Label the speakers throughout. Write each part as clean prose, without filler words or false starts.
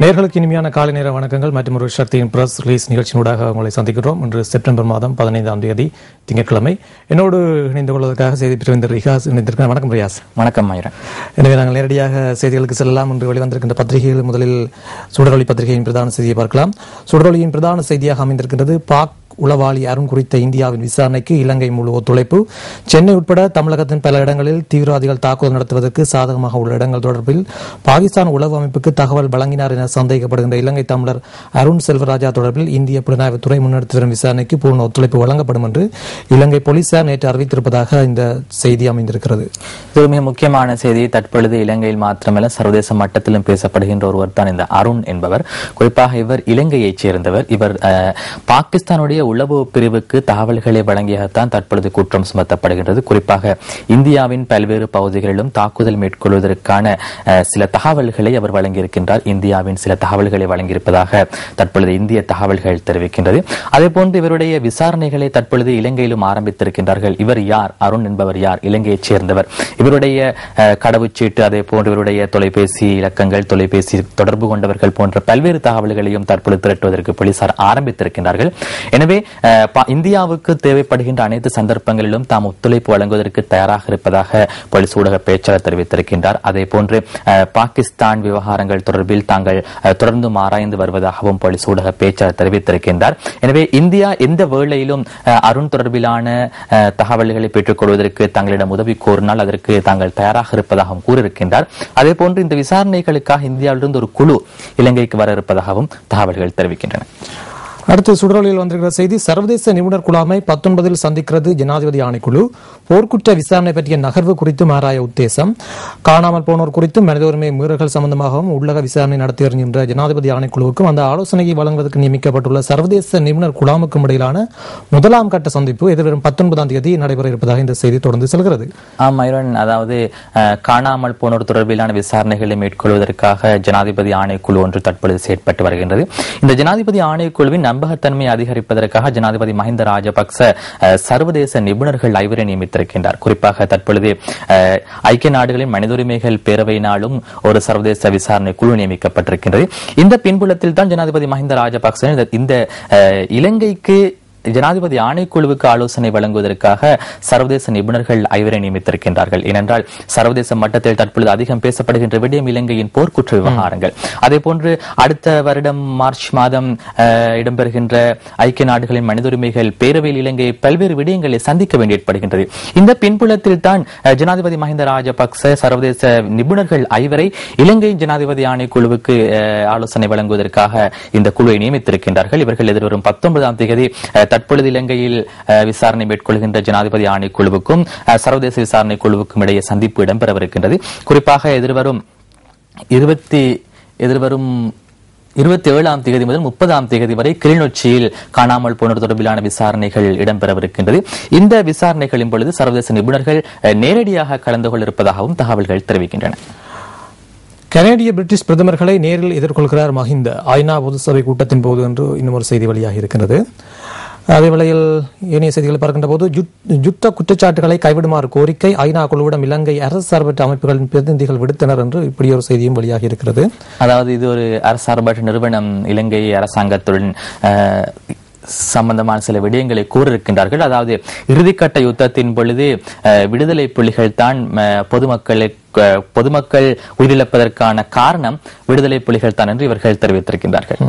Speaker 1: நேர்களுக்கு இனிமையான காலை நேர வணக்கங்கள் மற்றும் ஒரு சக்தியின் பிரஸ் ரிலீஸ் நிகழ்ச்சியினூடாக உங்களை சந்திக்கிறோம். இன்று செப்டம்பர் மாதம் 15ஆம் தேதி திங்கட்கிழமை. என்னோடு இணைந்து கொள்வதற்காக செய்தி பிரிவினர் ரியாஸ் இணைந்திருக்கிறார். வணக்கம் ரியாஸ்.
Speaker 2: வணக்கம் மயூரன்.
Speaker 1: எனவே நாங்கள் நேரடியாக செய்திகளுக்கு செல்லலாம். இன்று வெளிவந்திருக்கின்ற பத்திரிகைகள் முதலில் சுடரொளி பத்திரிகையின் பிரதான செய்தியை பார்க்கலாம். சுடரொளியின் பிரதான செய்தியாக அமைந்திருக்கின்றது பாக் உளவாளி அருண் குறித்த இந்தியாவின் விசாரணைக்கு இலங்கை முழு ஒத்துழைப்பு. சென்னை உட்பட தமிழகத்தின் பல இடங்களில் தீவிரவாதிகள் தாக்குதல் நடத்துவதற்கு சாதகமாக உள்ள இடங்கள் தொடர்பில் பாகிஸ்தான் உளவு அமைப்புக்கு தகவல் வழங்கினார் என சந்தேகப்படுகின்ற இலங்கை தமிழர் அருண் செல்வராஜா தொடர்பில் இந்திய புலனாய்வுத்துறை முன்னெடுத்து வரும் விசாரணைக்கு பூர்ண ஒத்துழைப்பு வழங்கப்படும் என்று இலங்கை போலீசார் நேற்று அறிவித்திருப்பதாக இந்த செய்தி அமைந்திருக்கிறது.
Speaker 2: இது மிக முக்கியமான செய்தி. தற்பொழுது இலங்கையில் மாத்திரமல்ல சர்வதேச மட்டத்திலும் பேசப்படுகின்ற ஒருவர் தான் இந்த அருண் என்பவர். குறிப்பாக இவர் இலங்கையைச் சேர்ந்தவர். இவர் பாகிஸ்தானுடைய உளவு பிரிவுக்கு தகவல்களை வழங்கியதான் தற்பொழுது குற்றம் சுமத்தப்படுகின்றது. குறிப்பாக இந்தியாவின் பல்வேறு பகுதிகளிலும் தாக்குதல் மேற்கொள்வதற்கான சில தகவல்களை அவர் வழங்கியிருக்கின்றார். இந்தியாவின் சில தகவல்களை வழங்கியிருப்பதாக தற்பொழுது இந்திய தகவல்கள் தெரிவிக்கின்றது. அதேபோன்று இவருடைய விசாரணைகளை தற்பொழுது இலங்கையிலும் ஆரம்பித்திருக்கின்றார்கள். இவர் யார்? அருண் என்பவர் யார்? இலங்கையைச் சேர்ந்தவர். இவருடைய கடவுச்சீட்டு, அதே போன்று இவருடைய தொலைபேசி இலக்கங்கள், தொலைபேசி தொடர்பு கொண்டவர்கள் போன்ற பல்வேறு தகவல்களையும் தற்பொழுது திரட்டுவதற்கு போலீசார் ஆரம்பித்திருக்கின்றார்கள். எனவே இந்தியாவுக்கு தேவைப்படுகின்ற அனைத்து சந்தர்ப்பங்களிலும் தாம் ஒத்துழைப்பு வழங்குவதற்கு தயாராக இருப்பதாக போலீஸ் ஊடக பேச்சாளர் தெரிவித்திருக்கின்றார். அதே போன்று பாகிஸ்தான் விவகாரங்கள் தொடர்பில் தாங்கள் தொடர்ந்து ஆராய்ந்து வருவதாகவும் போலீஸ் ஊடக பேச்சாளர் தெரிவித்திருக்கின்றார். எனவே இந்தியா எந்த வேளையிலும் அருண் தொடர்பிலான தகவல்களை பெற்றுக் கொள்வதற்கு தங்களிடம் உதவி கோரினால் அதற்கு தாங்கள் தயாராக இருப்பதாகவும் கூறியிருக்கின்றார். அதே போன்று இந்த விசாரணைகளுக்காக இந்தியாவிலிருந்து ஒரு குழு இலங்கைக்கு வர இருப்பதாகவும் தகவல்கள் தெரிவிக்கின்றன.
Speaker 1: அடுத்து சுடரொலியில் வந்திருக்கிற செய்தி, சர்வதேச நிபுணர் குழாமை 19 சந்திக்கிறது ஜனாதிபதி ஆணைக்குழு. போர்க்குற்ற விசாரணை பற்றிய நகர்வு குறித்து ஆராய உத்தேசம். காணாமல் போனோர் குறித்தும் மனித உரிமை மீறல்கள் சம்பந்தமாகவும் உள்ளக விசாரணை நடத்தி வருகின்ற ஜனாதிபதி ஆணைக்குழுவுக்கும் அந்த ஆலோசனையை வழங்குவதற்கு நியமிக்கப்பட்டுள்ள சர்வதேச நிபுணர் குழாமுக்கும் இடையிலான முதலாம் கட்ட சந்திப்பு எதிர்வரும் 19ஆம் தேதி நடைபெற இருப்பதாக இந்த செய்தி தொடர்ந்து செல்கிறது.
Speaker 2: அதாவது காணாமல் போனோர் தொடர்பிலான விசாரணைகளை மேற்கொள்வதற்காக ஜனாதிபதி ஆணைக்குழு ஒன்று தற்பொழுது செயற்பட்டு வருகின்றது. இந்த ஜனாதிபதி ஆணைக்குழுவின் நம்பகத்தன்மையை அதிகரிப்பதற்காக ஜனாதிபதி மஹிந்த ராஜபக்ச சர்வதேச நிபுணர்கள் ஐவரை நியமித்திருக்கின்றார். குறிப்பாக தற்பொழுது ஐக்கிய நாடுகளின் மனித உரிமைகள் பேரவையினாலும் ஒரு சர்வதேச விசாரணை குழு நியமிக்கப்பட்டிருக்கின்றது. இந்த பின்புலத்தில் தான் ஜனாதிபதி மஹிந்த ராஜபக்ச இந்த இலங்கைக்கு ஜனாதிபதி ஆணைக்குழுவுக்கு ஆலோசனை வழங்குவதற்காக சர்வதேச நிபுணர்கள் ஐவரை நியமித்திருக்கின்றார்கள். ஏனென்றால் சர்வதேச மட்டத்தில் தற்பொழுது அதிகம் பேசப்படுகின்ற விடயம் இலங்கையின் போர்க்குற்ற விவகாரங்கள். அதே போன்று அடுத்த வருடம் மார்ச் மாதம் இடம்பெறுகின்ற ஐக்கிய நாடுகளின் மனித உரிமைகள் பேரவையில் இலங்கையை பல்வேறு விடயங்களை சந்திக்க வேண்டி ஏற்படுகின்றது. இந்த பின்புலத்தில் தான் ஜனாதிபதி மஹிந்த ராஜபக்ச சர்வதேச நிபுணர்கள் ஐவரை இலங்கையின் ஜனாதிபதி ஆணைக்குழுவுக்கு ஆலோசனை வழங்குவதற்காக இந்த குழுவை நியமித்திருக்கின்றார்கள். இவர்கள் எதிர்வரும் 19ஆம் தேதி தற்பொழுது இலங்கையில் விசாரணை மேற்கொள்கின்ற ஜனாதிபதி ஆணைக்குழுவுக்கும் சர்வதேச விசாரணை குழுவுக்கும் இடையே சந்திப்பு இடம்பெறவிருக்கின்றது. குறிப்பாக எதிர்வரும் 27ஆம் தேதி முதல் 30ஆம் தேதி வரை கிளிநொச்சியில் காணாமல் போனோர் தொடர்பிலான விசாரணைகள் இடம்பெறவிருக்கின்றது. இந்த விசாரணைகளின் பொழுது சர்வதேச நிபுணர்கள் நேரடியாக கலந்து கொள்ள இருப்பதாகவும் தகவல்கள் தெரிவிக்கின்றன.
Speaker 1: கனேடிய பிரிட்டிஷ் பிரதமர்களை நேரில் எதிர்கொள்கிறார் மஹிந்த. ஐநா பொதுசபை கூட்டத்தின் போது என்று இன்னும் ஒரு செய்தி வெளியாக இருக்கிறது. அதே வேளையில் ஏனைய செய்திகளை பார்க்கின்ற போது யுத்த குற்றச்சாட்டுகளை கைவிடுமாறு கோரிக்கை ஐநா குழுவிடம் இலங்கை அரசு சார்பற்ற அமைப்புகளின் பிரதிநிதிகள் விடுத்தனர் என்று இப்படி ஒரு செய்தியும் வெளியாக இருக்கிறது.
Speaker 2: அதாவது இது ஒரு அரசு சார்பற்ற நிறுவனம் இலங்கை அரசாங்கத்துடன் சம்பந்தமான சில விடயங்களை கூறியிருக்கின்றார்கள். அதாவது இறுதிக்கட்ட யுத்தத்தின் பொழுது விடுதலை புலிகள் தான் பொதுமக்கள் உயிரிழப்பதற்கான காரணம் விடுதலை புலிகள் தான் என்று இவர்கள் தெரிவித்திருக்கின்றார்கள்.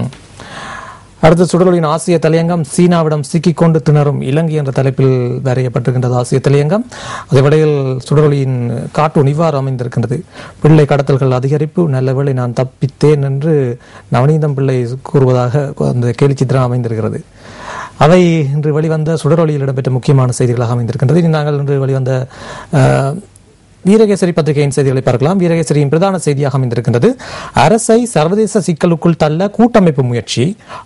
Speaker 1: அடுத்த சுடரொலியின் ஆசிய தலையங்கம், சீனாவிடம் சிக்கிக்கொண்டு திணறும் இலங்கை என்ற தலைப்பில் வரையப்பட்டிருக்கின்றது ஆசிய தலையங்கம். அதேவேளையில் சுடரொலியின் கார்ட்டூன் இவ்வாறு அமைந்திருக்கின்றது. பிள்ளை கடத்தல்கள் அதிகரிப்பு, நல்லவேளை நான் தப்பித்தேன் என்று நவநீதம் பிள்ளை கூறுவதாக அந்த கேலி சித்திரம் அமைந்திருக்கிறது. அவை இன்று வெளிவந்த சுடரொலியில் இடம்பெற்ற முக்கியமான செய்திகளாக அமைந்திருக்கின்றது. நாங்கள் இன்று வெளிவந்த வீரகேசரி பத்திரிகையின் செய்திகளை பார்க்கலாம். வீரகேசரியின் பிரதான செய்தியாக அமைந்திருக்கின்றது. அரசை சர்வதேச சிக்கலுக்குள் தள்ள கூட்டமைப்பு முயற்சி,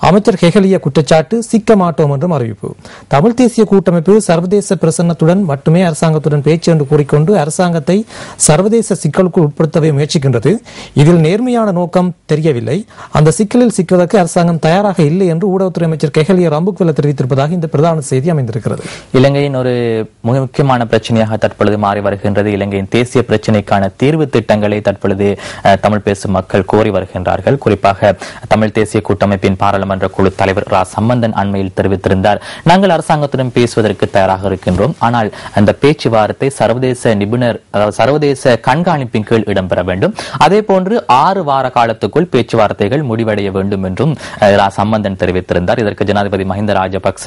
Speaker 1: அமைச்சர் ஹெகலிய குற்றச்சாட்டு, சிக்க மாட்டோம் என்றும் அறிவிப்பு. தமிழ் தேசிய கூட்டமைப்பு சர்வதேச பிரசன்னத்துடன் மட்டுமே அரசாங்கத்துடன் பேச்சு என்று கூறிக்கொண்டு அரசாங்கத்தை சர்வதேச சிக்கலுக்குள் உட்படுத்தவே முயற்சிக்கின்றது. இதில் நேர்மையான நோக்கம் தெரியவில்லை. அந்த சிக்கலில் சிக்குவதற்கு அரசாங்கம் தயாராக இல்லை என்று ஊடகத்துறை அமைச்சர் ஹெகலிய ரம்புக்வெல்ல தெரிவித்திருப்பதாக இந்த பிரதான செய்தி அமைந்திருக்கிறது.
Speaker 2: இலங்கையின் ஒரு முக்கியமான பிரச்சனையாக தற்பொழுது மாறி வருகின்றது இலங்கையின் இலங்கையின் தேசிய பிரச்சினைக்கான தீர்வு திட்டங்களை தற்பொழுது தமிழ் பேசும் மக்கள் கோரி வருகின்றார்கள். குறிப்பாக தமிழ் தேசிய கூட்டமைப்பின் பாராளுமன்ற குழு தலைவர் ரா சம்பந்தன் அண்மையில் தெரிவித்திருந்தார், நாங்கள் அரசாங்கத்துடன் பேசுவதற்கு தயாராக இருக்கின்றோம், ஆனால் அந்த பேச்சுவார்த்தை சர்வதேச நிபுணர் சர்வதேச கண்காணிப்பின் கீழ் இடம்பெற வேண்டும். அதே போன்று 6 வார காலத்துக்குள் பேச்சுவார்த்தைகள் முடிவடைய வேண்டும் என்றும் சம்பந்தன் தெரிவித்திருந்தார். இதற்கு ஜனாதிபதி மஹிந்த ராஜபக்ச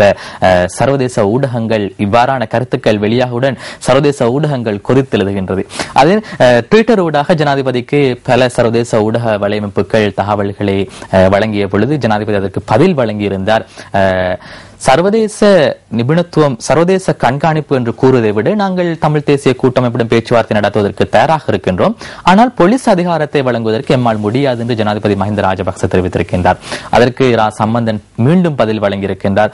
Speaker 2: சர்வதேச ஊடகங்கள் இவ்வாறான கருத்துக்கள் வெளியாகுடன் சர்வதேச ஊடகங்கள் கொதித்தெழுகின்றது. அதே ட்விட்டர் ஊடாக ஜனாதிபதிக்கு பல சர்வதேச ஊடக வலையமைப்புகள் தகவல்களை வழங்கிய பொழுது ஜனாதிபதி அதற்கு பதில் வழங்கியிருந்தார். சர்வதேச நிபுணத்துவம் சர்வதேச கண்காணிப்பு என்று கூறுவதை விட நாங்கள் தமிழ் தேசிய கூட்டமைப்புடன் பேச்சுவார்த்தை நடத்துவதற்கு தயாராக இருக்கின்றோம், ஆனால் போலீஸ் அதிகாரத்தை வழங்குவதற்கு எம்மால் முடியாது என்று ஜனாதிபதி மஹிந்த ராஜபக்ச தெரிவித்திருக்கின்றார். அதற்கு ரா சம்பந்தன் மீண்டும் பதில் வழங்கியிருக்கின்றார்.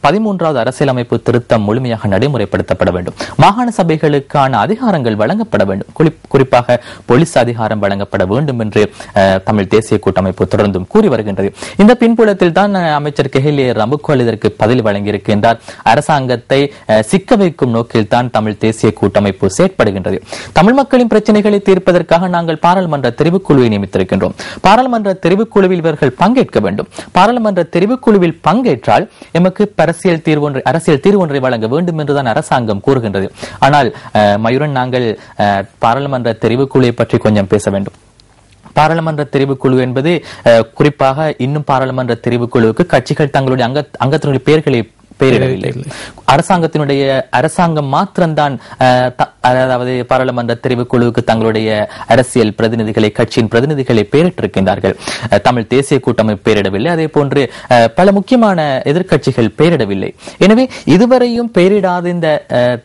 Speaker 2: 13வது அரசியலமைப்பு திருத்தம் முழுமையாக நடைமுறைப்படுத்தப்பட வேண்டும், மாகாண சபைகளுக்கான அதிகாரங்கள் வழங்கப்பட வேண்டும், குறிப்பாக போலீஸ் அதிகாரம் வழங்கப்பட வேண்டும் என்று தமிழ் தேசிய கூட்டமைப்பு தொடர்ந்தும் கூறி வருகின்றது. இந்த பின்புலத்தில் தான் அமைச்சர் கெஹிலே ரம்புக்வால் இதற்கு பதில் வழங்கியிருக்கின்றார். அரசாங்கத்தை சிக்க வைக்கும் நோக்கில் தான் தமிழ் தேசிய கூட்டமைப்பு செயற்படுகின்றது. தமிழ் மக்களின் பிரச்சனைகளை தீர்ப்பதற்காக நாங்கள் பாராளுமன்ற தெரிவுக்குழுவை நியமித்திருக்கின்றோம். பாராளுமன்ற தெரிவுக்குழுவில் இவர்கள் பங்கேற்க வேண்டும். பாராளுமன்ற தெரிவுக்குழுவில் பங்கேற்றால் எமக்கு அரசியல் தீர்வு ஒன்றை வழங்க வேண்டும் என்றுதான் அரசாங்கம் கூறுகின்றது. ஆனால் மயூரன், நாங்கள் பாராளுமன்ற தெரிவுக்குழுவை பற்றி கொஞ்சம் பேச வேண்டும். பாராளுமன்ற தெரிவுக்குழு என்பது குறிப்பாக இன்னும் பாராளுமன்ற தெரிவுக்குழுவுக்கு கட்சிகள் தங்களுடைய அங்கத்தினுடைய பெயர்களை பெயரிடவில்லை. அரசாங்கம் மாத்திரம்தான் அதாவது பாராளுமன்ற தெரிவுக்குழுவுக்கு தங்களுடைய அரசியல் பிரதிநிதிகளை கட்சியின் பிரதிநிதிகளை பெயரிட்டிருக்கின்றார்கள். தமிழ் தேசிய கூட்டமைப்பு பெயரிடவில்லை, அதே போன்று பல முக்கியமான எதிர்க்கட்சிகள் பெயரிடவில்லை. எனவே இதுவரையும் பெயரிடாத இந்த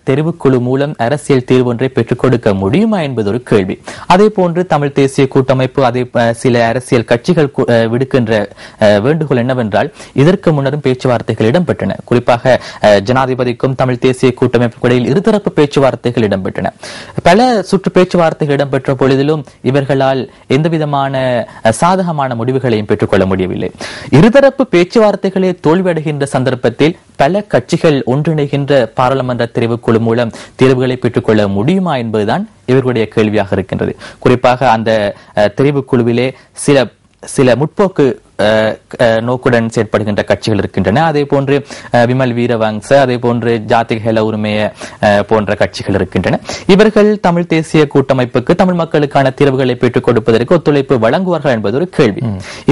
Speaker 2: தெரிவுக்குழு மூலம் அரசியல் தீர்வு ஒன்றை பெற்றுக் கொடுக்க முடியுமா என்பது ஒரு கேள்வி. அதே போன்று தமிழ் தேசிய கூட்டமைப்பு அதே சில அரசியல் கட்சிகள் விடுக்கின்ற வேண்டுகோள் என்னவென்றால், இதற்கு முன்னரும் பேச்சுவார்த்தைகள் இடம்பெற்றன. குறிப்பாக ஜனாதிபதிக்கும் தமிழ் தேசிய கூட்டமைப்புக்கும் இடையில் இருதரப்பு பேச்சுவார்த்தைகள் இடம்பெற்றன. பல சுற்று பேச்சுவார்த்தைகள் இடம்பெற்ற பொழுதிலும் இவர்களால் எந்தவிதமான சாதகமான முடிவுகளையும் பெற்றுக்கொள்ள முடியவில்லை. இருதரப்பு பேச்சுவார்த்தைகளே தோல்வியடைகின்ற சந்தர்ப்பத்தில் பல கட்சிகள் ஒன்றிணைகின்ற பாராளுமன்ற தெரிவுக்குழு மூலம் தீர்வுகளை பெற்றுக்கொள்ள முடியுமா என்பதுதான் இவர்களுடைய கேள்வியாக இருக்கின்றது. குறிப்பாக அந்த தெரிவுக்குழுவிலே சில முற்போக்கு நோக்குடன் செயற்படுகின்ற கட்சிகள் இருக்கின்றன. அதே போன்று விமல் வீரவங்ச, அதே போன்று ஜாதிக ஹெல உரிமைய போன்ற கட்சிகள் இருக்கின்றன. இவர்கள் தமிழ் தேசிய கூட்டமைப்புக்கு தமிழ் மக்களுக்கான தீர்வுகளை பெற்றுக் கொடுப்பதற்கு ஒத்துழைப்பு வழங்குவார்கள் என்பது ஒரு கேள்வி.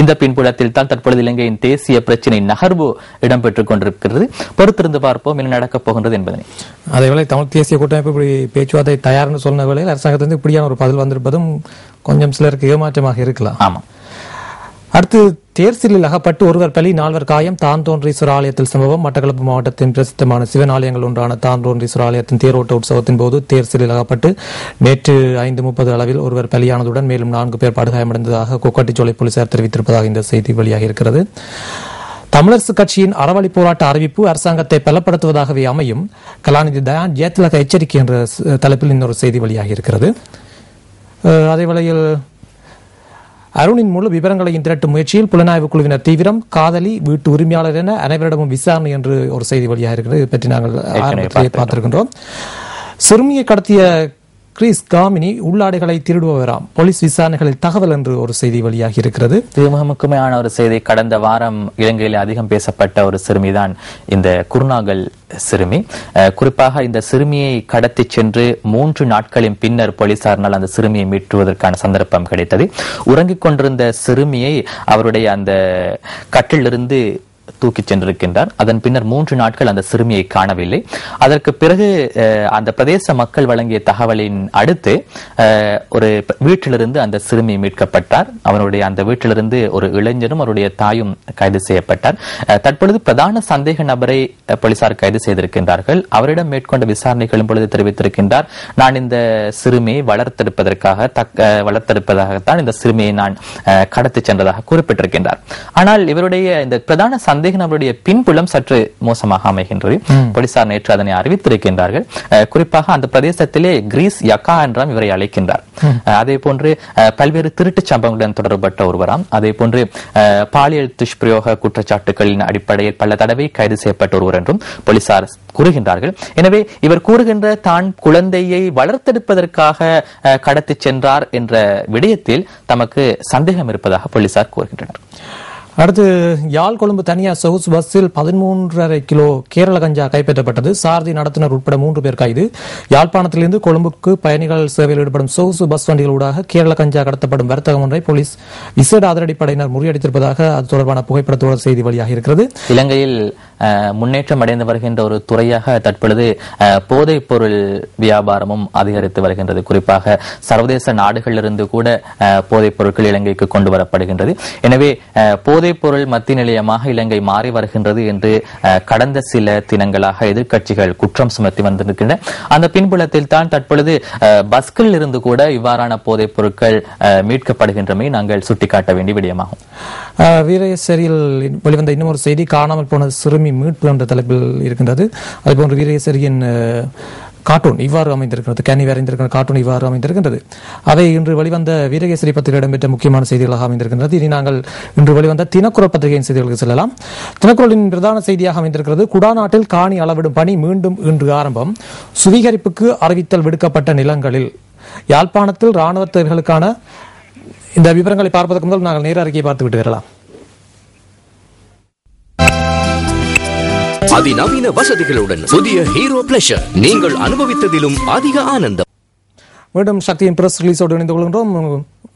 Speaker 2: இந்த பின்புலத்தில் தான் தற்பொழுது இலங்கையின் தேசிய பிரச்சினை நகர்வு இடம்பெற்றுக் கொண்டிருக்கிறது. பொறுத்திருந்து பார்ப்போம் என்ன நடக்கப் போகின்றது என்பதனை.
Speaker 1: அதேவேளை தமிழ் தேசிய கூட்டமைப்பு பேச்சுவார்த்தை தயார்னு சொன்ன வேளையில் அரசாங்கத்திலிருந்து இப்படியான ஒரு பதில் வந்திருப்பதும் கொஞ்சம் சிலருக்கு ஏமாற்றமாக இருக்கலாம்.
Speaker 2: ஆமா.
Speaker 1: அடுத்து, தேர்சிலில் அகப்பட்டு ஒருவர் பலி 4 காயம். தான்தோன்றீஸ்வரர் ஆலயத்தில் சம்பவம். மட்டக்களப்பு மாவட்டத்தின் பிரசித்தமான சிவன் ஆலயங்கள் ஒன்றான தான்தோன்றீஸ்வரர் ஆலயத்தின் தேரோட்ட உற்சவத்தின் போது தேர்சிலில் அகப்பட்டு நேற்று 5:30 அளவில் ஒருவர் பலியானதுடன் மேலும் 4 பேர் படுகாயமடைந்ததாக கொக்காட்டிச்சோலை போலீசார் தெரிவித்திருப்பதாக இந்த செய்தி வெளியாக இருக்கிறது. தமிழரசு கட்சியின் அறவழி போராட்ட அறிவிப்பு அரசாங்கத்தை பலப்படுத்துவதாகவே அமையும். கலாநிதி தயான் ஜெயதிலக எச்சரிக்கை என்ற தலைப்பில் இன்னொரு செய்தி வெளியாக இருக்கிறது. அதே வேளையில் அருணின் முழு விவரங்களையும் திரட்டும் முயற்சியில் புலனாய்வு குழுவினர் தீவிரம். காதலி, வீட்டு உரிமையாளர் என அனைவரிடமும் விசாரணை என்று ஒரு செய்தி வெளியாக இருக்கிறது. இது பற்றி நாங்கள் பார்த்திருக்கின்றோம். சிறுமியை கடத்திய கிறிஸ் காமினி உள்ளாடைகளை திருடுபவராம். போலீஸ் விசாரணைகளில் தகவல் என்று ஒரு செய்தி வெளியாகி இருக்கிறது.
Speaker 2: இது மிக முக்கியமான ஒரு செய்தி. கடந்த வாரம் இலங்கையில் அதிகம் பேசப்பட்ட ஒரு சிறுமிதான் இந்த குருநாகல் சிறுமி. குறிப்பாக இந்த சிறுமியை கடத்தி சென்று 3 நாட்களின் பின்னர் போலீசாரினால் அந்த சிறுமியை மீட்டுவதற்கான சந்தர்ப்பம் கிடைத்தது. உறங்கிக் கொண்டிருந்த சிறுமியை அவருடைய அந்த கட்டிலிருந்து தூக்கிச் சென்றிருக்கின்றார். அதன் பின்னர் 3 நாட்கள் அந்த சிறுமியை காணவில்லை. அதற்கு பிறகு அந்த பிரதேச மக்கள் வழங்கிய தகவலின் அடுத்து ஒரு வீட்டிலிருந்து அந்த சிறுமி மீட்கப்பட்டார். அவருடைய அந்த வீட்டிலிருந்து ஒரு இளைஞரும் அவருடைய தாயும் கைது செய்யப்பட்டார். தற்பொழுது பிரதான சந்தேக நபரை போலீசார் கைது செய்திருக்கின்றார்கள். அவரிடம் மேற்கொண்ட விசாரணைகளும் பொழுது தெரிவித்திருக்கின்றார், நான் இந்த சிறுமியை வளர்த்தெடுப்பதாகத்தான் இந்த சிறுமியை நான் கடத்தி சென்றதாக குறிப்பிட்டிருக்கின்றார். ஆனால் இவருடைய இந்த பிரதான சந்தேக நபருடைய பின்புலம் சற்று மோசமாக அமைகின்றது. போலீசார் நேற்று அதனை அறிவித்திருக்கின்றார்கள். குறிப்பாக அந்த பிரதேசத்திலே கிரீஸ் யக்கா என்றாம் இவரை அழைக்கின்றார். அதே போன்று பல்வேறு திருட்டு சம்பவங்களுடன் தொடர்பட்ட ஒருவராம். அதே போன்று பாலியல் துஷ்பிரயோக குற்றச்சாட்டுகளின் அடிப்படையில் பல தடவை கைது செய்யப்பட்ட ஒருவர் என்றும் போலீசார் கூறுகின்றார்கள். எனவே இவர் கூறுகின்ற தான் குழந்தையை வளர்த்தெடுப்பதற்காக கடத்தி சென்றார் என்ற விடயத்தில் தமக்கு சந்தேகம் இருப்பதாக போலீசார் கூறுகின்றனர்.
Speaker 1: அடுத்து யாழ் கொழும்பு தனியார் சொகுசு பஸ்ஸில் 13.5 கிலோ கேரள கஞ்சா கைப்பற்றப்பட்டது. சாரதி நடத்துனர் உட்பட 3 பேர் கைது. யாழ்ப்பாணத்திலிருந்து கொழும்புக்கு பயணிகள் சேவையில் ஈடுபடும் சொகுசு பஸ் வண்டிகளூடாக கேரள கஞ்சா கடத்தப்படும் வர்த்தகம் ஒன்றை போலீஸ் விசேட அதிரடிப்படையினர் முறியடித்திருப்பதாக அது தொடர்பான புகைப்படத்தோடு செய்தி வெளியாக இருக்கிறது.
Speaker 2: இலங்கையில் முன்னேற்றம் அடைந்து வருகின்ற ஒரு துறையாக தற்பொழுது போதைப் பொருள் வியாபாரமும் அதிகரித்து வருகின்றது. குறிப்பாக சர்வதேச நாடுகளிலிருந்து கூட போதைப் பொருட்கள் இலங்கைக்கு கொண்டு வரப்படுகின்றது. எனவே போதைப் பொருள் மத்திய நிலையமாக இலங்கை மாறி வருகின்றது என்று கடந்த சில தினங்களாக எதிர்க்கட்சிகள் குற்றம் சுமத்தி வந்திருக்கின்றன. அந்த பின்புலத்தில் தான் தற்பொழுது பஸ்களில் இருந்து கூட இவ்வாறான போதைப் பொருட்கள் மீட்கப்படுகின்றமை நாங்கள் சுட்டிக்காட்ட வேண்டிய விடயமாகும்.
Speaker 1: வீரேசரியில் வெளிவந்த இன்னும் ஒரு செய்தி, காணாமல் போன சிறுமி மீட்பு என்ற தலைப்பில் இருக்கின்றது. அதுபோன்று வீரேசரியின் கார்ட்டூன் இவ்வாறு அமைந்திருக்கிறது, கேனி வரைந்திருக்கிற கார்ட்டூன் இவ்வாறு அமைந்திருக்கின்றது. அவை இன்று வெளிவந்த வீரகேசரி பத்திரிகை இடம்பெற்ற முக்கியமான செய்திகளாக அமைந்திருக்கின்றது. இனி நாங்கள் இன்று வெளிவந்த தினக்குரல் பத்திரிகையின் செய்திகளுக்கு செல்லலாம். தினக்குரலின் பிரதான செய்தியாக அமைந்திருக்கிறது, குடாநாட்டில் காணி அளவிடும் பணி மீண்டும் இன்று ஆரம்பம். சுவீகரிப்புக்கு அறிவித்தல் விடுக்கப்பட்ட நிலங்களில். யாழ்ப்பாணத்தில் ராணுவ தேவைகளுக்கான இந்த விவரங்களை பார்ப்பதற்கு முதல் நாங்கள் நேர அறிக்கையை பார்த்து விட்டு வரலாம்.
Speaker 3: அதிநவீன வசதிகளுடன் புதிய ஹீரோ பிளஷர், நீங்கள் அனுபவித்ததிலும் அதிக ஆனந்தம்.
Speaker 1: மீண்டும் சக்தியின் பிரஸ் ரிலீஸோடு இணைந்து கொள்கின்றோம்.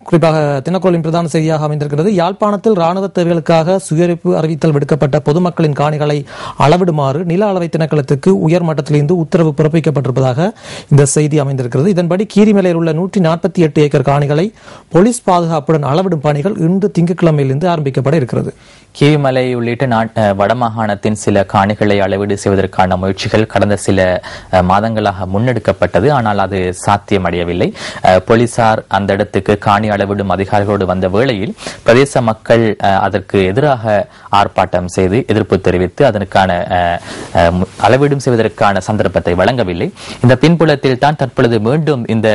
Speaker 1: குறிப்பாக தினக்குரலின் பிரதான செய்தியாக அமைந்திருக்கிறது, யாழ்ப்பாணத்தில் ராணுவ தேவைகளுக்காக சுயரிப்பு அறிவித்தல் விடுக்கப்பட்ட பொதுமக்களின் காணிகளை அளவிடுமாறு நில அளவை திணைக்களத்துக்கு உயர் மட்டத்திலிருந்து உத்தரவு பிறப்பிக்கப்பட்டிருப்பதாக இந்த செய்தி அமைந்திருக்கிறது. இதன்படி கீரிமலையில் உள்ள 148 ஏக்கர் காணிகளை போலீஸ் பாதுகாப்புடன் அளவிடும் பணிகள் இன்று திங்கட்கிழமையிலிருந்து ஆரம்பிக்கப்பட இருக்கிறது.
Speaker 2: கீரிமலை உள்ளிட்ட வடமாகாணத்தின் சில காணிகளை அளவீடு செய்வதற்கான முயற்சிகள் கடந்த சில மாதங்களாக முன்னெடுக்கப்பட்டது. ஆனால் அது சாத்தியமடையவில்லை. போலீசார் அந்த இடத்துக்கு காணி அளவிடும் அதிகாரிகளோடு வந்த வேளையில் பிரதேச மக்கள் அதற்கு எதிராக ஆர்ப்பாட்டம் செய்து எதிர்ப்பு தெரிவித்து அதற்கான அளவீடும் செய்வதற்கான சந்தர்ப்பத்தை வழங்கவில்லை. இந்த பின்புலத்தில் தான் தற்பொழுது மீண்டும் இந்த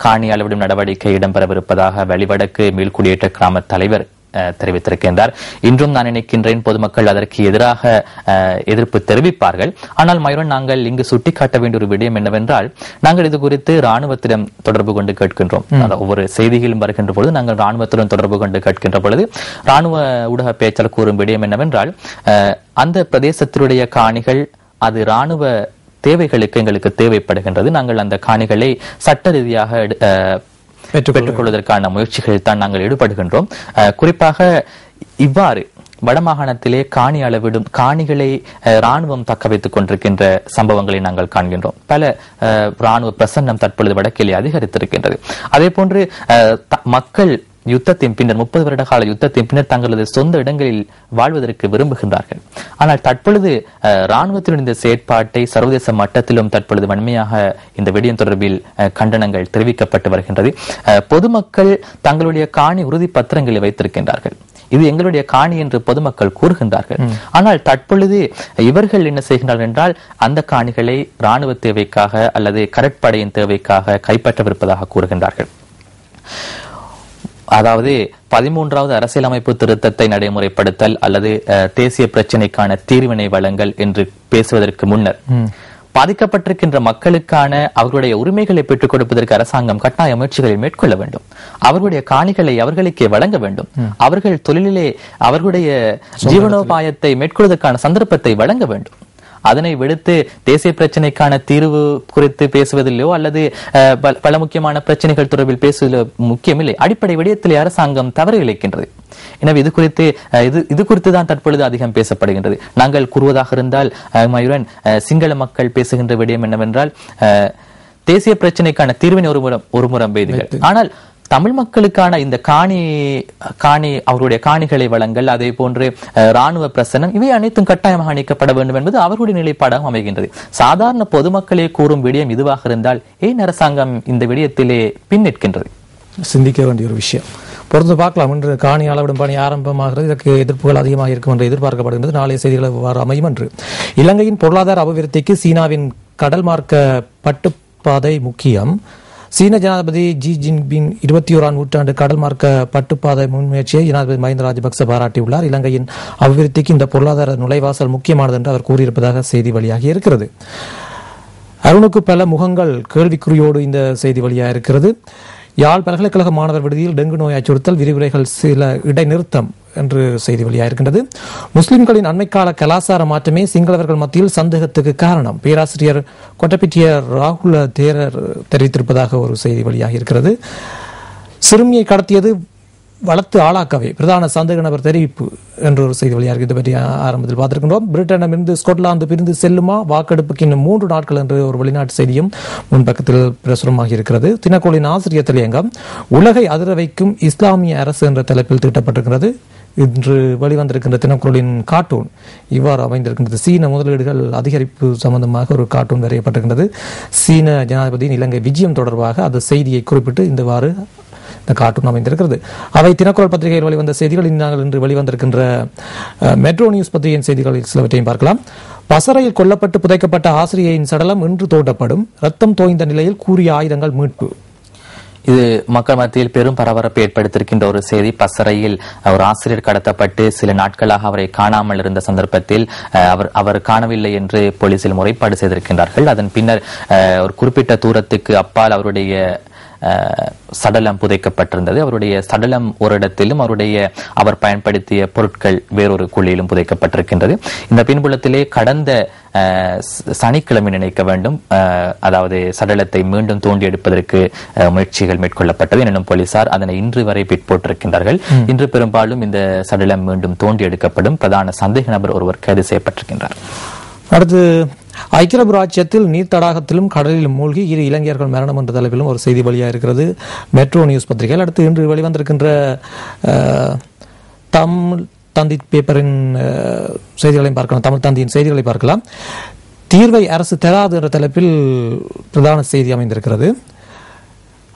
Speaker 2: காணி அளவிடும் நடவடிக்கை இடம்பெறவிருப்பதாக வெளிவடக்கு மீள்குடியேற்ற கிராம தலைவர் தெரிவித்திருக்கின்றார். இன்றும் நான் நினைக்கின்றேன் பொதுமக்கள் அதற்கு எதிராக எதிர்ப்பு தெரிவிப்பார்கள். ஆனால் மயூரன், நாங்கள் இங்கு சுட்டிக்காட்ட வேண்டிய ஒரு விடயம் என்னவென்றால், நாங்கள் இது குறித்து ராணுவத்திடம் தொடர்பு கொண்டு கேட்கின்றோம். ஒவ்வொரு செய்திகளும் வருகின்ற பொழுது நாங்கள் ராணுவத்துடன் தொடர்பு கொண்டு கேட்கின்ற பொழுது ராணுவ ஊடக பேச்சாளர் கூறும் விடயம் என்னவென்றால், அந்த பிரதேசத்தினுடைய காணிகள் அது ராணுவ தேவைகளுக்கு எங்களுக்கு தேவைப்படுகின்றது. நாங்கள் அந்த காணிகளை சட்ட ரீதியாக பெற்றுக் கொள்வதற்கான முயற்சிகளில் தான் நாங்கள் ஈடுபடுகின்றோம். குறிப்பாக இவ்வாறு வடமாகாணத்திலே காணி அளவிடும் காணிகளை ராணுவம் தக்க வைத்துக் கொண்டிருக்கின்ற சம்பவங்களை நாங்கள் காண்கின்றோம். பல ராணுவ பிரசன்னம் தற்பொழுது வடக்கிலே அதிகரித்திருக்கின்றது. அதே போன்று மக்கள் யுத்தத்தின் பின்னர் 30 வருட கால யுத்தத்தின் பின்னர் தங்களது சொந்த இடங்களில் வாழ்வதற்கு விரும்புகின்றார்கள். ஆனால் தற்பொழுது ராணுவத்தின் இந்த செயற்பாட்டை சர்வதேச மட்டத்திலும் தற்பொழுது வன்மையாக இந்த விடயம் தொடர்பில் கண்டனங்கள் தெரிவிக்கப்பட்டு வருகின்றது. பொதுமக்கள் தங்களுடைய காணி உறுதி பத்திரங்களை வைத்திருக்கின்றார்கள். இது எங்களுடைய காணி என்று பொதுமக்கள் கூறுகின்றார்கள். ஆனால் தற்பொழுது இவர்கள் என்ன செய்கின்றார்கள் என்றால், அந்த காணிகளை ராணுவ தேவைக்காக அல்லது கடற்படையின் தேவைக்காக கைப்பற்றவிருப்பதாக கூறுகின்றார்கள். அதாவது 13வது அரசியலமைப்பு திருத்தத்தை நடைமுறைப்படுத்தல் அல்லது தேசிய பிரச்சினைக்கான தீர்வினை வழங்கல் என்று பேசுவதற்கு முன்னர் பாதிக்கப்பட்டிருக்கின்ற மக்களுக்கான அவர்களுடைய உரிமைகளை பெற்றுக் கொடுப்பதற்கு அரசாங்கம் கட்டாய முயற்சிகளை மேற்கொள்ள வேண்டும். அவர்களுடைய காணிகளை அவர்களுக்கே வழங்க வேண்டும். அவர்கள் தொழிலிலே அவர்களுடைய ஜீவனோபாயத்தை மேற்கொள்வதற்கான சந்தர்ப்பத்தை வழங்க வேண்டும். அதனை விடுத்து தேசிய பிரச்சனைக்கான தீர்வு குறித்து பேசுவதிலோ அல்லது பல முக்கியமான பிரச்சனைகள் தொடர்பில் பேசுவதிலோ முக்கியமில்லை. அடிப்படை விடயத்திலே அரசாங்கம் தவறு இழைக்கின்றது. எனவே இது குறித்து தான் தற்பொழுது அதிகம் பேசப்படுகின்றது. நாங்கள் கூறுவதாக இருந்தால் மயூரன், சிங்கள மக்கள் பேசுகின்ற விடயம் என்னவென்றால், தேசிய பிரச்சனைக்கான தீர்வினை ஒருமுறம் பேதுகள். ஆனால் தமிழ் மக்களுக்கான இந்த காணி அவருடைய காணிகளை வழங்கல், அதே போன்று ராணுவ பிரசனம், இவை அனைத்தும் கட்டாயமாக நீக்கப்பட வேண்டும் என்பது அவர்களுடைய நிலைப்பாடாக அமைகின்றது. சாதாரண பொதுமக்களே கூறும் விடயம் இதுவாக இருந்தால் ஏன் அரசாங்கம் இந்த விடயத்திலே பின் நிற்கின்றது?
Speaker 1: சிந்திக்க வேண்டிய ஒரு விஷயம். பொறுத்து பார்க்கலாம். இன்று காணி அளவிடும் பணி ஆரம்பமாகிறது. இதற்கு எதிர்ப்புகள் அதிகமாக இருக்கும் என்று எதிர்பார்க்கப்படுகின்றது. நாளைய செய்திகள் எவ்வாறு அமையும் என்று. இலங்கையின் பொருளாதார அபிவிருத்திக்கு சீனாவின் கடல் மார்க்க பட்டுப்பாதை முக்கியம். சீன ஜனாதிபதி ஜி ஜின்பிங் 21ஆம் நூற்றாண்டு கடல் மார்க்க பட்டுப்பாதை முன்முயற்சியை ஜனாதிபதி மஹிந்த ராஜபக்ச பாராட்டியுள்ளார். இலங்கையின் அபிவிருத்திக்கு இந்த பொருளாதார நுழைவாசல் முக்கியமானது என்று அவர் கூறியிருப்பதாக செய்தி வெளியாகி இருக்கிறது. அருணுக்கு பல முகங்கள் கேள்விக்குறியோடு இந்த செய்தி வெளியாக இருக்கிறது. யாழ் பல்கலைக்கழக மாணவர் விடுதியில் டெங்கு நோய் அச்சுறுத்தல், விரிவுரைகள் சில இடைநிறுத்தம் என்று செய்தி வெளியாகிருக்கின்றது. முஸ்லிம்களின் அண்மைக்கால கலாச்சார மாற்றமே சிங்களவர்கள் மத்தியில் சந்தேகத்துக்கு காரணம், பேராசிரியர் கொட்டப்பிட்டிய ராகுல தேரர் தெரிவித்திருப்பதாக ஒரு செய்தி வெளியாகி இருக்கிறது. சிறுமியை கடத்தியது வளர்த்து ஆளாக்கவே பிரதான சந்தேக நபர் தெரிவிப்பு என்று ஒரு செய்தி வெளியாக இது பற்றி ஆரம்பத்தில் பார்த்திருக்கின்றோம். பிரிட்டனிடமிருந்து ஸ்கொட்லாந்து பிரிந்து செல்லுமா, வாக்கெடுப்புக்கு இன்னும் 3 நாட்கள் என்று ஒரு வெளிநாட்டு செய்தியும் முன்பக்கத்தில் பிரசுரமாகி இருக்கிறது. தினக்கோளின் ஆசிரியர் தலையங்கம் உலகை அதிர வைக்கும் இஸ்லாமிய அரசு என்ற தலைப்பில் தீட்டப்பட்டிருக்கிறது. இன்று வெளிவந்திருக்கின்ற தினக்குரலின் கார்ட்டூன் இவ்வாறு அமைந்திருக்கின்றது. சீன முதலீடுகள் அதிகரிப்பு சம்பந்தமாக ஒரு கார்ட்டூன் வரையப்பட்டிருக்கின்றது. சீன ஜனாதிபதியின் இலங்கை விஜயம் தொடர்பாக அந்த செய்தியை குறிப்பிட்டு இந்தவாறு இந்த கார்ட்டூன் அமைந்திருக்கிறது. அவை தினக்குரல் பத்திரிகையில் வெளிவந்த செய்திகள். நாங்கள் இன்று வெளிவந்திருக்கின்ற மெட்ரோ நியூஸ் பத்திரிகையின் செய்திகளில் சிலவற்றையும் பார்க்கலாம். பசறையில் கொல்லப்பட்டு புதைக்கப்பட்ட ஆசிரியையின் சடலம் இன்று தோண்டப்படும், ரத்தம் தோய்ந்த நிலையில் கூறிய ஆயுதங்கள் மீட்பு.
Speaker 2: இது மக்கள் மத்தியில் பெரும் பரபரப்பை ஏற்படுத்தியிருக்கின்ற ஒரு செய்தி. பசறையில் ஒரு ஆசிரியர் கடத்தப்பட்டு சில நாட்களாக அவரை காணாமல் இருந்த சந்தர்ப்பத்தில் அவர் காணவில்லை என்று போலீசில் முறைப்பாடு செய்திருக்கின்றார்கள். அதன் பின்னர் ஒரு குறிப்பிட்ட தூரத்துக்கு அப்பால் அவருடைய சடலம் புதைக்கப்பட்டிருந்தது. அவருடைய சடலம் ஒரு இடத்திலும் அவர் பயன்படுத்திய பொருட்கள் வேறொரு குழியிலும் புதைக்கப்பட்டிருக்கின்றது. இந்த பின்புலத்திலே கடந்த சனிக்கிழமை நினைக்க வேண்டும், அதாவது சடலத்தை மீண்டும் தோண்டி எடுப்பதற்கு முயற்சிகள் மேற்கொள்ளப்பட்டது. எனினும் போலீசார் அதனை இன்று வரை பிற்போட்டிருக்கின்றார்கள். இன்று பெரும்பாலும் இந்த சடலம் மீண்டும் தோண்டி எடுக்கப்படும். பிரதான சந்தேக நபர் ஒருவர் கைது செய்யப்பட்டிருக்கின்றார்.
Speaker 1: அடுத்து, ஐக்கிய அரபு ராச்சியத்தில் நீர் தடாகத்திலும் கடலிலும் மூழ்கி 2 இளைஞர்கள் மரணம் என்ற தலைப்பிலும் ஒரு செய்தி வெளியாக இருக்கிறது மெட்ரோ நியூஸ் பத்திரிகையில். அடுத்து இன்று வெளிவந்திருக்கின்ற தமிழ் தந்தி பேப்பரின் செய்திகளையும் பார்க்கலாம். தமிழ் தந்தியின் செய்திகளை பார்க்கலாம். தீர்வை அரசு தராது என்ற தலைப்பில் பிரதான செய்தி அமைந்திருக்கிறது.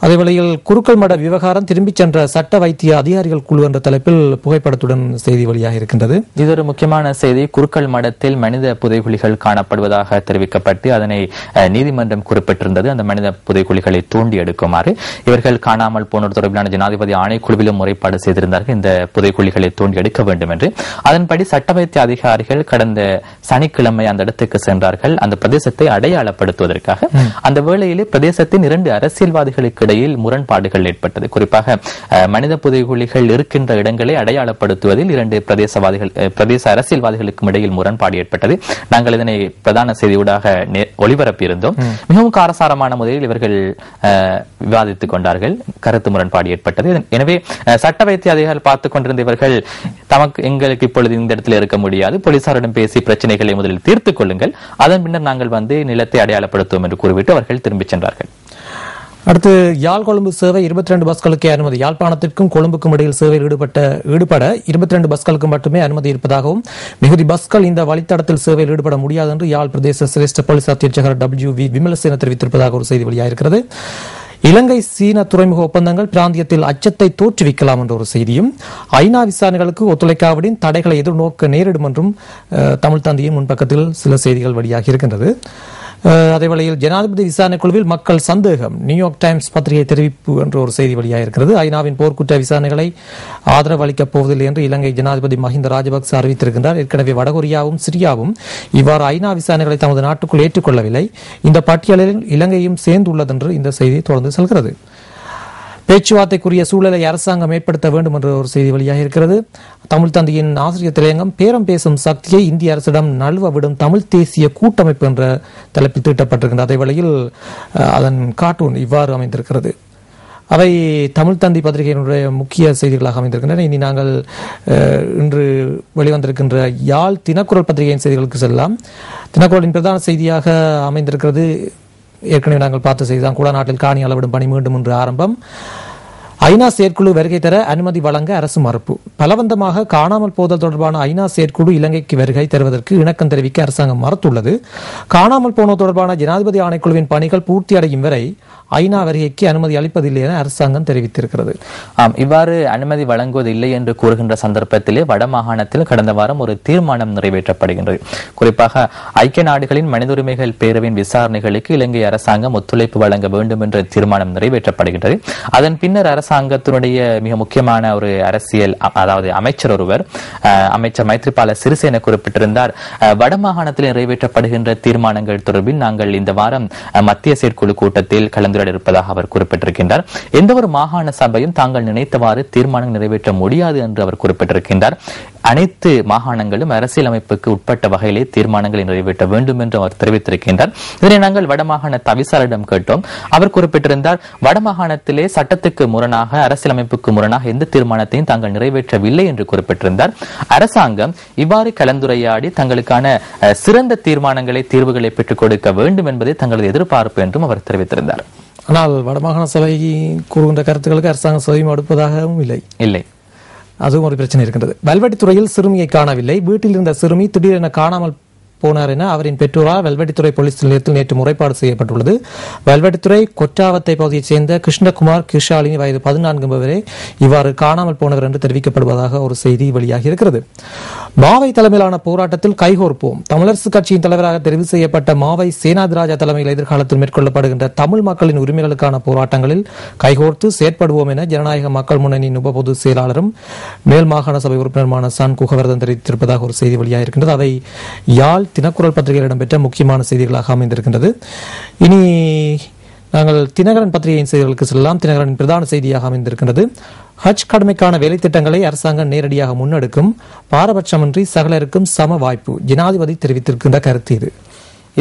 Speaker 1: அதேவேளையில் குருக்கள் மட விவகாரம் திரும்பிச் சென்ற சட்ட வைத்திய அதிகாரிகள் குழு என்ற தலைப்பில் புகைப்படத்துடன் செய்தி வெளியாக இருக்கின்றது.
Speaker 2: இது ஒரு முக்கியமான செய்தி. குருக்கள் மடத்தில் மனித புதைகுழிகள் காணப்படுவதாக தெரிவிக்கப்பட்டு அதனை நீதிமன்றம் குறிப்பிட்டிருந்தது. அந்த மனித புதைகுழிகளை தோண்டி எடுக்குமாறு இவர்கள் காணாமல் போனோர் தொடர்பிலான ஜனாதிபதி ஆணைக்குழுவிலும் முறைப்பாடு செய்திருந்தார்கள், இந்த புதைகுழிகளை தோண்டி எடுக்க வேண்டும் என்று. அதன்படி சட்ட வைத்திய அதிகாரிகள் கடந்த சனிக்கிழமை அந்த இடத்துக்கு சென்றார்கள், அந்த பிரதேசத்தை அடையாளப்படுத்துவதற்காக. அந்த வேளையிலே பிரதேசத்தின் 2 அரசியல்வாதிகளுக்கு இடையில் முரண்பாடுகள் ஏற்பட்டது. குறிப்பாக மனித புதைகுழிகள் இருக்கின்ற இடங்களை அடையாளப்படுத்துவதில் 2 பிரதேச அரசியல்வாதிகளுக்கும் இடையில் முரண்பாடு ஏற்பட்டது. நாங்கள் இதனை பிரதான செய்தியூடாக ஒளிபரப்பியிருந்தோம். மிகவும் காரசாரமான முறையில் இவர்கள் விவாதித்துக் கொண்டார்கள், கருத்து முரண்பாடு ஏற்பட்டது. எனவே சட்ட வைத்திய அதிகாரிகள் பார்த்துக் கொண்டிருந்த இவர்கள் எங்களுக்கு இப்பொழுது இந்த இடத்தில் இருக்க முடியாது, போலீசாரிடம் பேசி பிரச்சனைகளை முதலில் தீர்த்துக் கொள்ளுங்கள், அதன் பின்னர் நாங்கள் வந்து நிலத்தை அடையாளப்படுத்துவோம் என்று கூறிவிட்டு அவர்கள் திரும்பிச் சென்றார்கள்.
Speaker 1: அடுத்து, யாழ் கொழும்பு சேவை 22 பஸ்களுக்கே அனுமதி. யாழ்ப்பாணத்திற்கும் கொழும்புக்கும் இடையில் சேவையில் ஈடுபட 22 பஸ்களுக்கு மட்டுமே அனுமதி இருப்பதாகவும் மிகுதி பஸ்கள் இந்த வழித்தடத்தில் சேவையில் ஈடுபட முடியாது என்று யாழ் பிரதேச சிரேஷ்ட போலீஸ் அத்தியட்சகர் WV விமலசேன தெரிவித்திருப்பதாக ஒரு செய்தி வெளியாக இருக்கிறது. இலங்கை சீன துறைமுக ஒப்பந்தங்கள் பிராந்தியத்தில் அச்சத்தை தோற்றுவிக்கலாம் என்ற ஒரு செய்தியும், ஐநா விசாரணைகளுக்கு ஒத்துழைக்காவிடின் தடைகளை எதிர்நோக்க நேரிடும் என்றும் தமிழ் தந்தியின் முன்பக்கத்தில் சில செய்திகள் வெளியாகி இருக்கின்றது. அதேவேளையில் ஜனாதிபதி விசாரணை குழுவில் மக்கள் சந்தேகம், நியூயார்க் டைம்ஸ் பத்திரிகை தெரிவிப்பு என்ற ஒரு செய்தி வெளியாக இருக்கிறது. ஐநாவின் போர்க்குற்ற விசாரணைகளை ஆதரவு அளிக்கப் போவதில்லை என்று இலங்கை ஜனாதிபதி மஹிந்த ராஜபக்ச அறிவித்திருக்கின்றார். ஏற்கனவே வடகொரியாவும் சிரியாவும் இவ்வாறு ஐநா விசாரணைகளை தமது நாட்டுக்குள் ஏற்றுக்கொள்ளவில்லை. இந்த பட்டியலில் இலங்கையும் சேர்ந்துள்ளது என்று இந்த செய்தி தொடர்ந்து செல்கிறது. பேச்சுவார்த்தைக்குரிய சூழலை அரசாங்கம் ஏற்படுத்த வேண்டும் என்ற ஒரு செய்தி வெளியாக இருக்கிறது. தமிழ் தந்தியின் ஆசிரியர் தலையங்கம் பேரம் பேசும் சக்தியை இந்திய அரசிடம் நழுவ விடும் தமிழ் தேசிய கூட்டமைப்பு என்ற தலைப்பில் தீட்டப்பட்டிருக்கின்றது. அதே வேளையில் அதன் கார்ட்டூன் இவ்வாறு அமைந்திருக்கிறது. அவை தமிழ் தந்தி பத்திரிகையினுடைய முக்கிய செய்திகளாக அமைந்திருக்கின்றன. இனி நாங்கள் இன்று வெளிவந்திருக்கின்ற யாழ் தினக்குரல் பத்திரிகையின் செய்திகளுக்கு செல்லலாம். தினக்குரலின் பிரதான செய்தியாக அமைந்திருக்கிறது ஏற்கனவே நாங்கள் பார்த்த செய்திதான். குடாநாட்டில் காணி அளவிடும் பணி மீண்டும் இன்று ஆரம்பம். ஐநா செயற்குழு வருகை தர அனுமதி வழங்க அரசு மறுப்பு. பலவந்தமாக காணாமல் போதல் தொடர்பான ஐநா செயற்குழு இலங்கைக்கு வருகை தருவதற்கு இணக்கம் தெரிவிக்க அரசாங்கம் மறுத்துள்ளது. காணாமல் போனோர் தொடர்பான ஜனாதிபதி ஆணைக்குழுவின் பணிகள் பூர்த்தி அடையும் வரை ஐநா வருகைக்கு அனுமதி அளிப்பதில்லை என அரசாங்கம் தெரிவித்திருக்கிறது.
Speaker 2: இவ்வாறு அனுமதி வழங்குவதில்லை என்று கூறுகின்ற சந்தர்ப்பத்திலே வடமாகாணத்தில் கடந்த வாரம் ஒரு தீர்மானம் நிறைவேற்றப்படுகின்றது. குறிப்பாக ஐக்கிய நாடுகளின் மனித உரிமைகள் பேரவையின் விசாரணைகளுக்கு இலங்கை அரசாங்கம் ஒத்துழைப்பு வழங்க வேண்டும் என்ற தீர்மானம் நிறைவேற்றப்படுகின்றது. அதன் பின்னர் அரசாங்கத்தினுடைய மிக முக்கியமான ஒரு அரசியல் அதாவது அமைச்சர் ஒருவர் அமைச்சர் மைத்ரிபால சிறிசேன குறிப்பிட்டிருந்தார், வடமாகாணத்தில் நிறைவேற்றப்படுகின்ற தீர்மானங்கள் தொடர்பில் நாங்கள் இந்த வாரம் மத்திய செயற்குழு கூட்டத்தில் கலந்துரையாட இருப்பதாக அவர் குறிப்பிட்டிருக்கின்றார். எந்த ஒரு மாகாண சபையும் தாங்கள் நினைத்தவாறு தீர்மானம் நிறைவேற்ற முடியாது என்று அவர் குறிப்பிட்டிருக்கின்றார். அனைத்து மாகாணங்களும் அரசியலமைப்புக்கு உட்பட்ட வகையிலே தீர்மானங்களை நிறைவேற்ற வேண்டும் என்று அவர் தெரிவித்திருக்கின்றார். இதனை நாங்கள் வடமாகாண தவிசாளரிடம் கேட்டோம். அவர் குறிப்பிட்டிருந்தார், வடமாகாணத்திலே சட்டத்துக்கு முரணாக அரசியலமைப்புக்கு முரணாக எந்த தீர்மானத்தையும் தாங்கள் நிறைவேற்றவில்லை என்று குறிப்பிட்டிருந்தார். அரசாங்கம் இவ்வாறு கலந்துரையாடி தங்களுக்கான சிறந்த தீர்வுகளை பெற்றுக் கொடுக்க வேண்டும் என்பதை தங்களது எதிர்பார்ப்பு என்றும் அவர் தெரிவித்திருந்தார்.
Speaker 1: ஆனால் வடமாகாண சபை கூறுகின்ற கருத்துக்களுக்கு அரசாங்கம் செவி மடுப்பதாகவும் இல்லை. அதுவும் ஒரு பிரச்சனை இருக்கின்றது. வல்வெட்டித்துறையில் சிறுமியை காணவில்லை. வீட்டில் இருந்த சிறுமி திடீரென காணாமல் போனார் என அவரின் பெற்றோரால் வல்வெட்டித்துறை போலீஸ் நிலையத்தில் நேற்று முறைப்பாடு செய்யப்பட்டுள்ளது. வல்வெட்டித்துறை கொற்றாவத்தை பகுதியைச் சேர்ந்த கிருஷ்ணகுமார் கிருஷாலினி வயது 14 என்பவரே இவ்வாறு காணாமல் போனவர் என்று தெரிவிக்கப்படுவதாக ஒரு செய்தி வெளியாகி இருக்கிறது. மாவை தலைமையிலான போராட்டத்தில் கைகோர்ப்போம். தமிழரசு கட்சியின் தலைவராக தெரிவு செய்யப்பட்ட மாவை சேனாதிராஜா தலைமையில் எதிர்காலத்தில் மேற்கொள்ளப்படுகின்ற தமிழ் மக்களின் உரிமைகளுக்கான போராட்டங்களில் கைகோர்த்து செயற்படுவோம் என ஜனநாயக மக்கள் முன்னணியின் உப பொதுச் செயலாளரும் மேல் மாகாண சபை உறுப்பினருமான சன் குகவர்தன் தெரிவித்திருப்பதாக ஒரு செய்தி வெளியாக இருக்கின்றது. அவை யாழ் தினக்குரல் பத்திரிகையில் இடம்பெற்ற முக்கியமான செய்திகளாக அமைந்திருக்கின்றது. இனி நாங்கள் தினகரன் பத்திரிகையின் செய்திகளுக்கு செல்லலாம். தினகரனின் பிரதான செய்தியாக அமைந்திருக்கின்றது, ஹஜ் கடமைக்கான வேலை திட்டங்களை அரசாங்கம் நேரடியாக முன்னெடுக்கும், பாரபட்சமின்றி சகலருக்கும் சம வாய்ப்பு, ஜனாதிபதி தெரிவித்திருக்கின்ற கருத்து.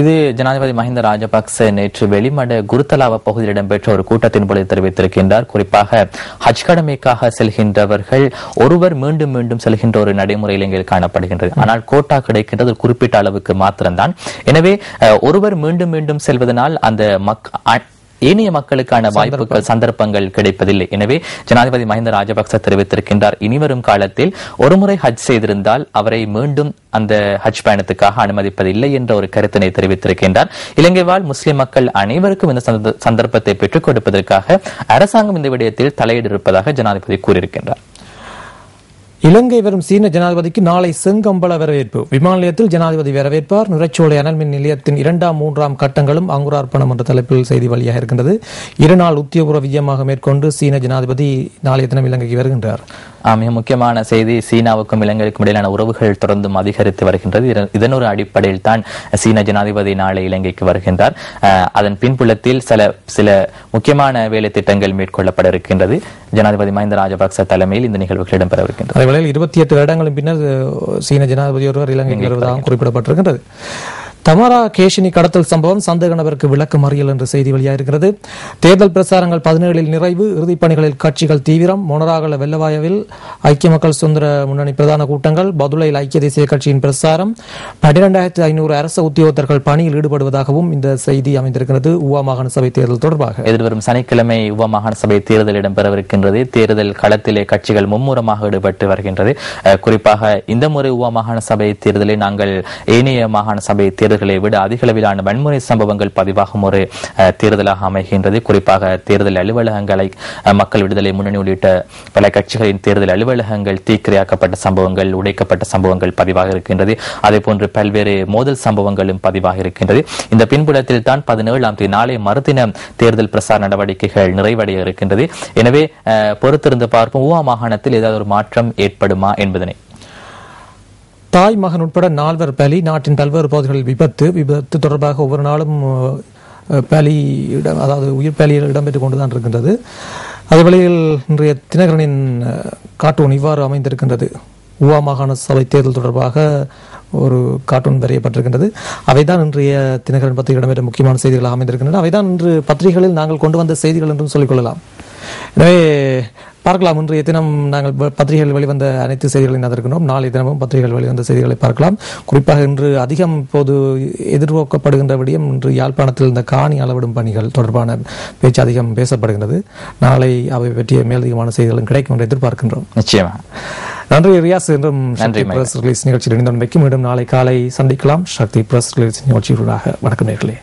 Speaker 2: இது ஜனாதிபதி மஹிந்த ராஜபக்ச நேற்று வெளிமட குருத்தலாவ பகுதியில் இடம்பெற்ற ஒரு கூட்டத்தின் பொழுது தெரிவித்திருக்கின்றார். குறிப்பாக ஹஜ் கடமைக்காக செல்கின்றவர்கள் ஒருவர் மீண்டும் மீண்டும் செல்கின்ற ஒரு நடைமுறை இலங்கையில் காணப்படுகின்றது. ஆனால் கோட்டா கிடைக்கின்றது குறிப்பிட்ட அளவுக்கு மாத்திரம்தான். எனவே ஒருவர் மீண்டும் மீண்டும் செல்வதனால் அந்த ஏனைய மக்களுக்கான வாய்ப்புகள் சந்தர்ப்பங்கள் கிடைப்பதில்லை. எனவே ஜனாதிபதி மஹிந்த ராஜபக்ச தெரிவித்திருக்கின்றார், இனிவரும் காலத்தில் ஒருமுறை ஹஜ் செய்திருந்தால் அவரை மீண்டும் அந்த ஹஜ் பயணத்துக்காக அனுமதிப்பதில்லை என்ற ஒரு கருத்தினை தெரிவித்திருக்கின்றார். இலங்கை வாழ் முஸ்லிம் மக்கள் அனைவருக்கும் இந்த சந்தர்ப்பத்தை பெற்றுக் கொடுப்பதற்காக அரசாங்கம் இந்த விடயத்தில் தலையிட்டிருப்பதாக ஜனாதிபதி கூறியிருக்கின்றார்.
Speaker 1: இலங்கை வரும் சீன ஜனாதிபதிக்கு நாளை செங்கம்பள வரவேற்பு. விமான நிலையத்தில் ஜனாதிபதி வரவேற்பார். நுரைச்சோலை அனல் மின் நிலையத்தின் 2ஆம் 3ஆம் கட்டங்களும் அங்குரார்ப்பணம் என்ற தலைப்பில் செய்தி வெளியாக இருக்கின்றது. 2 நாள் உத்தியோகபூர்வ விஜயமாக மேற்கொண்டு சீன ஜனாதிபதி நாளைய தினம் இலங்கைக்கு வருகின்றார்.
Speaker 2: மிக முக்கியமான செய்தி, சீனாவுக்கும் இலங்கைக்கும் இடையிலான உறவுகள் தொடர்ந்தும் அதிகரித்து வருகின்றது. இதன் ஒரு அடிப்படையில் தான் சீன ஜனாதிபதி நாளை இலங்கைக்கு வருகின்றார். அதன் பின்புலத்தில் சில முக்கியமான வேலை திட்டங்கள் மேற்கொள்ளப்பட இருக்கின்றது. ஜனாதிபதி மஹிந்த ராஜபக்ச தலைமையில் இந்த நிகழ்வுகள் இடம்பெறவிருக்கின்றன.
Speaker 1: 28 வருடங்களின் பின்னர் சீன ஜனாதிபதி ஒருவர் இலங்கைக்கு வருவதாக குறிப்பிடப்பட்டிருக்கின்றது. தமாரா கேஷினி கடத்தல் சம்பவம் சந்தேக நபருக்கு விளக்கம் அறியல் என்ற செய்தி வெளியாகிறது. தேர்தல் பிரசாரங்கள் 17 நிறைவு. இறுதிப் பணிகளில் கட்சிகள் தீவிரம். மொனராகல வெள்ளவாயவில் ஐக்கிய மக்கள் சுதந்திர முன்னணி பிரதான கூட்டங்கள். பதுளையில் ஐக்கிய தேசிய கட்சியின் பிரசாரம். 12,500 அரசு உத்தியோகத்தர்கள் பணியில் ஈடுபடுவதாகவும் இந்த செய்தி அமைந்திருக்கிறது. உவா மாகாண சபை தேர்தல் தொடர்பாக
Speaker 2: எதிர்வரும் சனிக்கிழமை உவா மாகாண சபை தேர்தல் இடம்பெறவிருக்கின்றது. தேர்தல் களத்திலே கட்சிகள் மும்முரமாக ஈடுபட்டு வருகின்றது. குறிப்பாக இந்த முறை உவா மாகாண சபை தேர்தலை நாங்கள் ஏனைய மாகாண சபை தேர்தல்களை விட அதிக அளவிலான வன்முறை சம்பவங்கள் பதிவாகும் ஒரு தேர்தலாக அமைகின்றது. குறிப்பாக தேர்தல் அலுவலகங்களை மக்கள் விடுதலை முன்னணி உள்ளிட்ட பல கட்சிகளின் தேர்தல் அலுவலகங்கள் தீக்கிரையாக்கப்பட்ட சம்பவங்கள், உடைக்கப்பட்ட சம்பவங்கள் பதிவாக இருக்கின்றது. அதே போன்று பல்வேறு மோதல் சம்பவங்களும் பதிவாக இருக்கின்றது. இந்த பின்புலத்தில் தான் 17ஆம் தேதி நாளை மறுதினம் தேர்தல் பிரசார நடவடிக்கைகள் நிறைவடைய இருக்கின்றது. எனவே பொறுத்திருந்து பார்ப்போம், ஊவா மாகாணத்தில் ஏதாவது ஒரு மாற்றம் ஏற்படுமா என்பதனை.
Speaker 1: தாய் மகன் உட்பட 4 பலி. நாட்டின் பல்வேறு பகுதிகளில் விபத்து தொடர்பாக ஒவ்வொரு நாளும் பலி அதாவது உயிர் பலியில் இடம்பெற்றுக் கொண்டுதான் இருக்கின்றது. அதேவேளையில் இன்றைய தினகரனின் கார்ட்டூன் இவ்வாறு அமைந்திருக்கின்றது. ஊவா மாகாண சபை தேர்தல் தொடர்பாக ஒரு கார்ட்டூன் வரையப்பட்டிருக்கின்றது. அவைதான் இன்றைய தினகரன் பத்திரிகை இடம்பெற்ற முக்கியமான செய்திகளாக அமைந்திருக்கின்றன. அவைதான் இன்று பத்திரிகைகளில் நாங்கள் கொண்டு வந்த செய்திகள் என்றும் சொல்லிக் கொள்ளலாம். எனவே பார்க்கலாம், இன்றைய தினம் நாங்கள் பத்திரிகைகள் வெளிவந்த அனைத்து செய்திகளையும் தந்திருக்கிறோம். நாளை தினமும் பத்திரிகைகள் வெளிவந்த செய்திகளை பார்க்கலாம். குறிப்பாக இன்று அதிகம் இப்போது எதிர்பார்க்கப்படுகின்ற விடயம் இன்று யாழ்ப்பாணத்தில் இந்த காணி அளவிடும் பணிகள் தொடர்பான பேச்சு அதிகம் பேசப்படுகின்றது. நாளை அவை பற்றிய மேலதிகமான செய்திகளும் கிடைக்கும் என்று எதிர்பார்க்கின்றோம்.
Speaker 2: நிச்சயமா.
Speaker 1: நன்றி ரியாஸ். என்றும் பிரஸ் ரிலீஸ் நிகழ்ச்சியில் இணைந்தமைக்கு மீண்டும் நாளை காலை சந்திக்கலாம். சக்தி பிரஸ் ரிலீஸ் நிகழ்ச்சியூடாக. வணக்கம் நேர்களே.